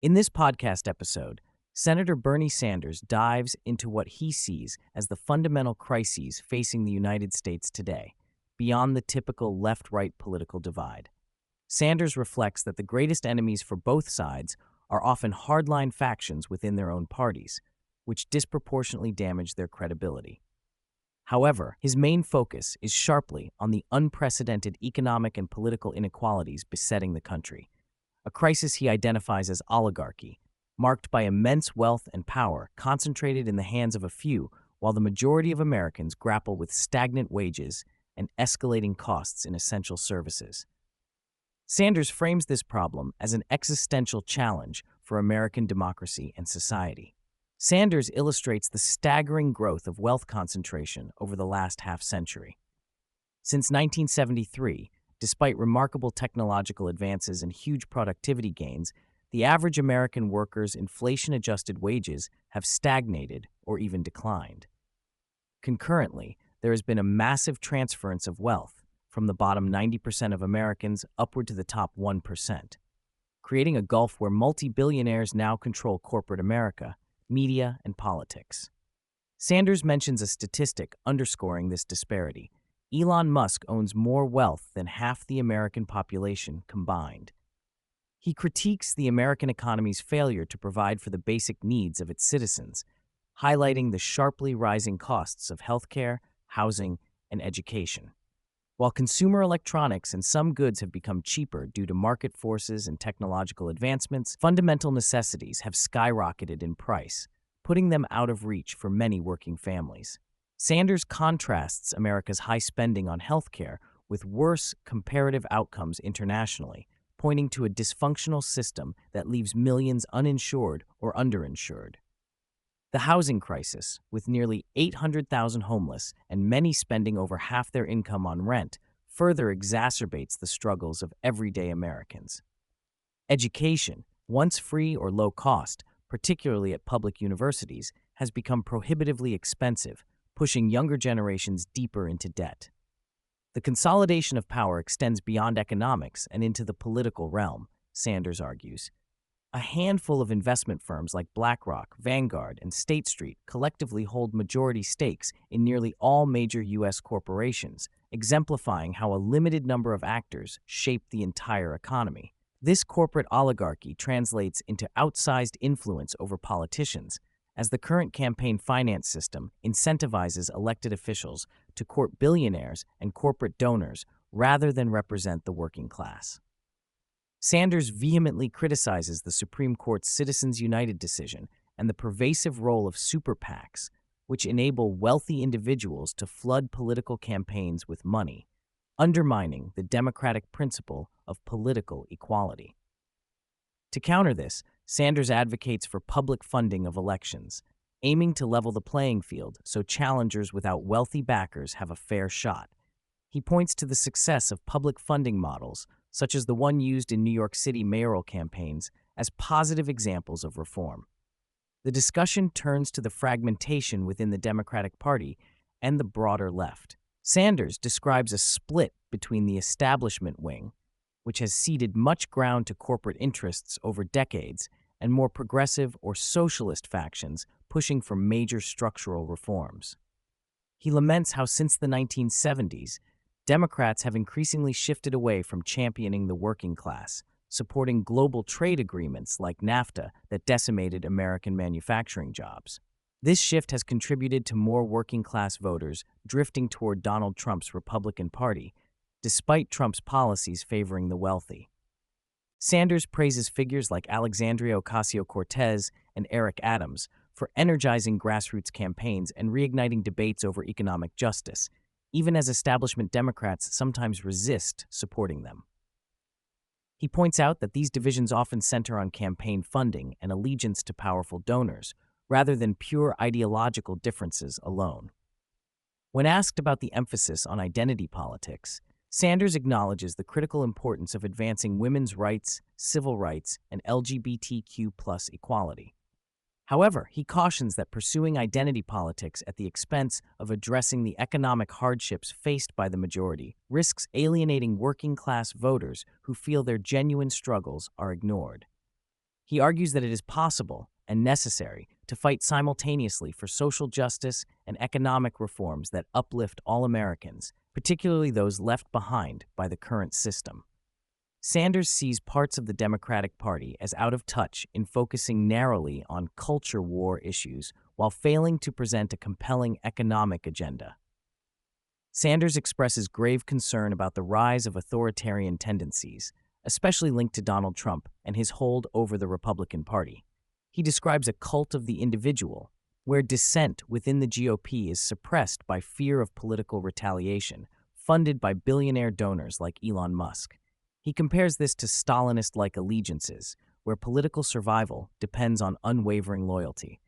In this podcast episode, Senator Bernie Sanders dives into what he sees as the fundamental crises facing the United States today, beyond the typical left-right political divide. Sanders reflects that the greatest enemies for both sides are often hardline factions within their own parties, which disproportionately damage their credibility. However, his main focus is sharply on the unprecedented economic and political inequalities besetting the country, a crisis he identifies as oligarchy, marked by immense wealth and power concentrated in the hands of a few, while the majority of Americans grapple with stagnant wages and escalating costs in essential services. Sanders frames this problem as an existential challenge for American democracy and society. Sanders illustrates the staggering growth of wealth concentration over the last half-century. Since 1973, despite remarkable technological advances and huge productivity gains, the average American worker's inflation-adjusted wages have stagnated or even declined. Concurrently, there has been a massive transference of wealth from the bottom 90% of Americans upward to the top 1%, creating a gulf where multi-billionaires now control corporate America, media, and politics. Sanders mentions a statistic underscoring this disparity. Elon Musk owns more wealth than half the American population combined. He critiques the American economy's failure to provide for the basic needs of its citizens, highlighting the sharply rising costs of healthcare, housing, and education. While consumer electronics and some goods have become cheaper due to market forces and technological advancements, fundamental necessities have skyrocketed in price, putting them out of reach for many working families. Sanders contrasts America's high spending on healthcare with worse comparative outcomes internationally, pointing to a dysfunctional system that leaves millions uninsured or underinsured. The housing crisis, with nearly 800,000 homeless and many spending over half their income on rent, further exacerbates the struggles of everyday Americans. Education, once free or low cost, particularly at public universities, has become prohibitively expensive, pushing younger generations deeper into debt. The consolidation of power extends beyond economics and into the political realm, Sanders argues. A handful of investment firms like BlackRock, Vanguard, and State Street collectively hold majority stakes in nearly all major U.S. corporations, exemplifying how a limited number of actors shape the entire economy. This corporate oligarchy translates into outsized influence over politicians, as the current campaign finance system incentivizes elected officials to court billionaires and corporate donors rather than represent the working class. Sanders vehemently criticizes the Supreme Court's Citizens United decision and the pervasive role of super PACs, which enable wealthy individuals to flood political campaigns with money, undermining the democratic principle of political equality. To counter this, Sanders advocates for public funding of elections, aiming to level the playing field so challengers without wealthy backers have a fair shot. He points to the success of public funding models, such as the one used in New York City mayoral campaigns, as positive examples of reform. The discussion turns to the fragmentation within the Democratic Party and the broader left. Sanders describes a split between the establishment wing, which has ceded much ground to corporate interests over decades, and more progressive or socialist factions pushing for major structural reforms. He laments how since the 1970s, Democrats have increasingly shifted away from championing the working class, supporting global trade agreements like NAFTA that decimated American manufacturing jobs. This shift has contributed to more working-class voters drifting toward Donald Trump's Republican Party, despite Trump's policies favoring the wealthy. Sanders praises figures like Alexandria Ocasio-Cortez and Eric Adams for energizing grassroots campaigns and reigniting debates over economic justice, even as establishment Democrats sometimes resist supporting them. He points out that these divisions often center on campaign funding and allegiance to powerful donors, rather than pure ideological differences alone. When asked about the emphasis on identity politics, Sanders acknowledges the critical importance of advancing women's rights, civil rights, and LGBTQ+ equality. However, he cautions that pursuing identity politics at the expense of addressing the economic hardships faced by the majority risks alienating working-class voters who feel their genuine struggles are ignored. He argues that it is possible and necessary to fight simultaneously for social justice and economic reforms that uplift all Americans, particularly those left behind by the current system. Sanders sees parts of the Democratic Party as out of touch in focusing narrowly on culture war issues while failing to present a compelling economic agenda. Sanders expresses grave concern about the rise of authoritarian tendencies, especially linked to Donald Trump and his hold over the Republican Party. He describes a cult of the individual, where dissent within the GOP is suppressed by fear of political retaliation, funded by billionaire donors like Elon Musk. He compares this to Stalinist-like allegiances, where political survival depends on unwavering loyalty.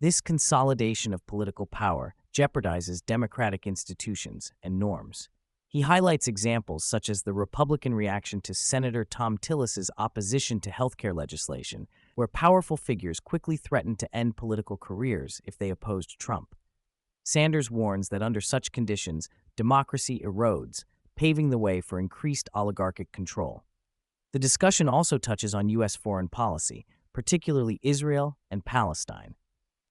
This consolidation of political power jeopardizes democratic institutions and norms. He highlights examples such as the Republican reaction to Senator Thom Tillis's opposition to healthcare legislation, where powerful figures quickly threatened to end political careers if they opposed Trump. Sanders warns that under such conditions, democracy erodes, paving the way for increased oligarchic control. The discussion also touches on U.S. foreign policy, particularly Israel and Palestine.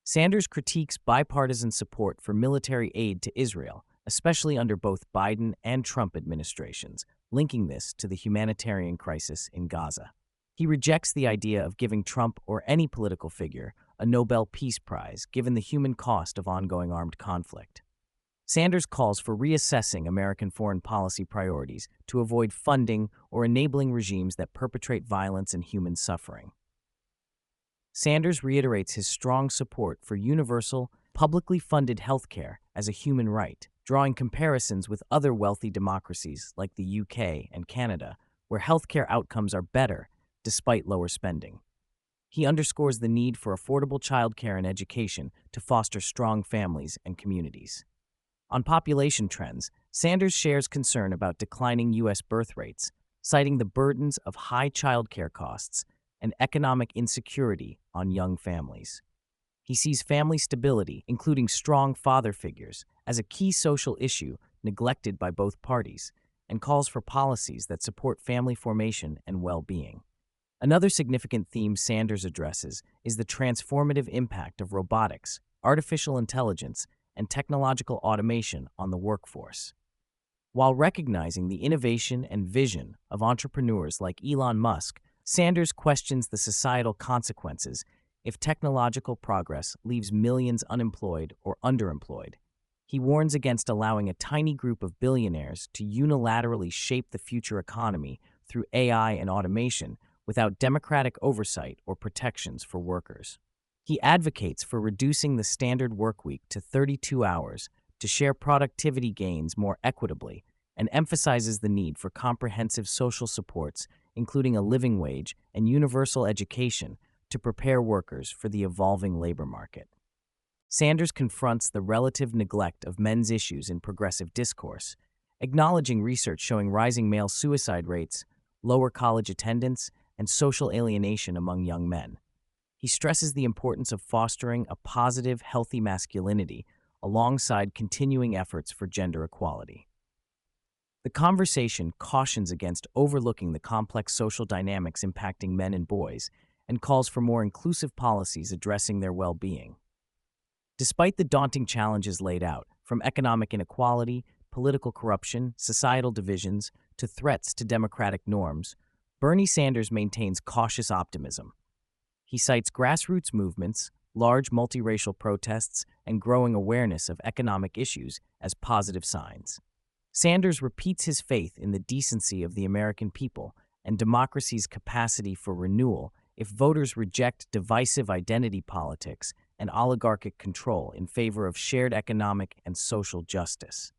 Sanders critiques bipartisan support for military aid to Israel, especially under both Biden and Trump administrations, linking this to the humanitarian crisis in Gaza. He rejects the idea of giving Trump or any political figure a Nobel Peace Prize, given the human cost of ongoing armed conflict. Sanders calls for reassessing American foreign policy priorities to avoid funding or enabling regimes that perpetrate violence and human suffering. Sanders reiterates his strong support for universal, publicly funded healthcare as a human right, drawing comparisons with other wealthy democracies like the UK and Canada, where healthcare outcomes are better despite lower spending. He underscores the need for affordable childcare and education to foster strong families and communities. On population trends, Sanders shares concern about declining U.S. birth rates, citing the burdens of high childcare costs and economic insecurity on young families. He sees family stability, including strong father figures, as a key social issue neglected by both parties, and calls for policies that support family formation and well-being. Another significant theme Sanders addresses is the transformative impact of robotics, artificial intelligence, and technological automation on the workforce. While recognizing the innovation and vision of entrepreneurs like Elon Musk, Sanders questions the societal consequences if technological progress leaves millions unemployed or underemployed. He warns against allowing a tiny group of billionaires to unilaterally shape the future economy through AI and automation without democratic oversight or protections for workers. He advocates for reducing the standard workweek to 32 hours to share productivity gains more equitably, and emphasizes the need for comprehensive social supports, including a living wage and universal education, to prepare workers for the evolving labor market. Sanders confronts the relative neglect of men's issues in progressive discourse, acknowledging research showing rising male suicide rates, lower college attendance, and social alienation among young men. He stresses the importance of fostering a positive, healthy masculinity alongside continuing efforts for gender equality. The conversation cautions against overlooking the complex social dynamics impacting men and boys and calls for more inclusive policies addressing their well-being. Despite the daunting challenges laid out, from economic inequality, political corruption, societal divisions, to threats to democratic norms, Bernie Sanders maintains cautious optimism. He cites grassroots movements, large multiracial protests, and growing awareness of economic issues as positive signs. Sanders repeats his faith in the decency of the American people and democracy's capacity for renewal if voters reject divisive identity politics and oligarchic control in favor of shared economic and social justice.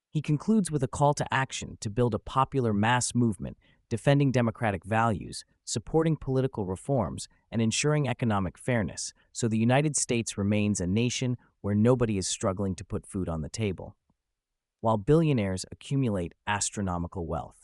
He concludes with a call to action to build a popular mass movement defending democratic values, supporting political reforms, and ensuring economic fairness, so the United States remains a nation where nobody is struggling to put food on the table, while billionaires accumulate astronomical wealth.